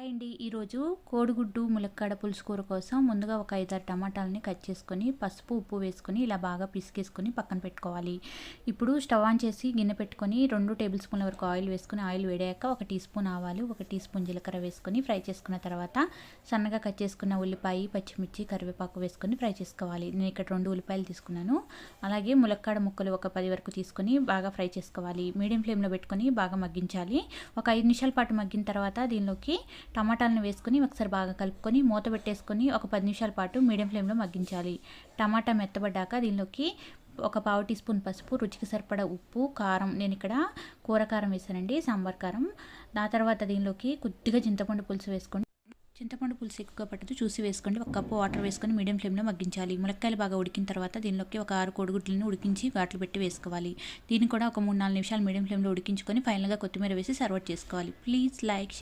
Hi అండి. ఈరోజు కోడిగుడ్డు ములక్కాడ పులుసు కూర కోసం ముందుగా ఒక 5-6 టమాటాలని కట్ చేసుకొని పసుపు ఉప్పు వేసుకొని ఇలా బాగా పిసికేసుకొని పక్కన పెట్టుకోవాలి. ఇప్పుడు స్టవ్ ఆన్ చేసి గిన్నె పెట్టుకొని 2 టేబుల్ స్పూన్ల వరకు ఆయిల్ వేసుకొని ఆయిల్ వేడాక 1 టీ స్పూన్ ఆవాలు 1 టీ స్పూన్ జీలకర్ర వేసుకొని ఫ్రై చేసుకున్న తర్వాత సన్నగా కట్ చేసుకున్న ఉల్లిపాయ పచ్చిమిర్చి కరివేపాకు వేసుకొని ఫ్రై చేసుకోవాలి. నేను ఇక్కడ 2 ఉల్లిపాయలు తీసుకున్నాను. అలాగే ములక్కాడ ముక్కలు ఒక 10 వరకు తీసుకొని బాగా ఫ్రై చేసుకోవాలి. మీడియం ఫ్లేమ్లో పెట్టుకొని బాగా మగ్గించాలి. ఒక 5 నిమిషాల పాటు మగ్గిన తర్వాత దీనిలోకి టమాటాలను వేసుకొని ఒకసారి బాగా కలుపుకొని మూత పెట్టేసుకొని ఒక 10 నిమిషాల పాటు మీడియం ఫ్లేమ్లో మగ్గించాలి. టమాటా మెత్తబడ్డాక దీనిలోకి ఒక పావు టీ స్పూన్ పసుపు, రుచికి సరిపడా ఉప్పు, కారం, నేను ఇక్కడ కూర కారం వేసానండి, సాంబార్ కారం. ఆ తర్వాత దీనిలోకి కొద్దిగా చింతపండు పులుసు వేసుకోండి. చింతపండు పులుసు ఎక్కువగా పట్టదు, చూసి వేసుకోండి. 1 కప్పు వాటర్ వేసుకొని మీడియం ఫ్లేమ్లో మగ్గించాలి. ములక్కాయలు బాగా ఉడికిన తర్వాత దీనిలోకి ఒక 6 కోడిగుడ్లను ఉడికించి ఘాట్లు పెట్టి వేసుకోవాలి. దీన్ని కూడా ఒక 3-4 నిమిషాలు మీడియం ఫ్లేమ్లో ఉడికించుకొని ఫైనల్గా కొత్తిమీర వేసి సర్వ్ చేసుకోవాలి. Please like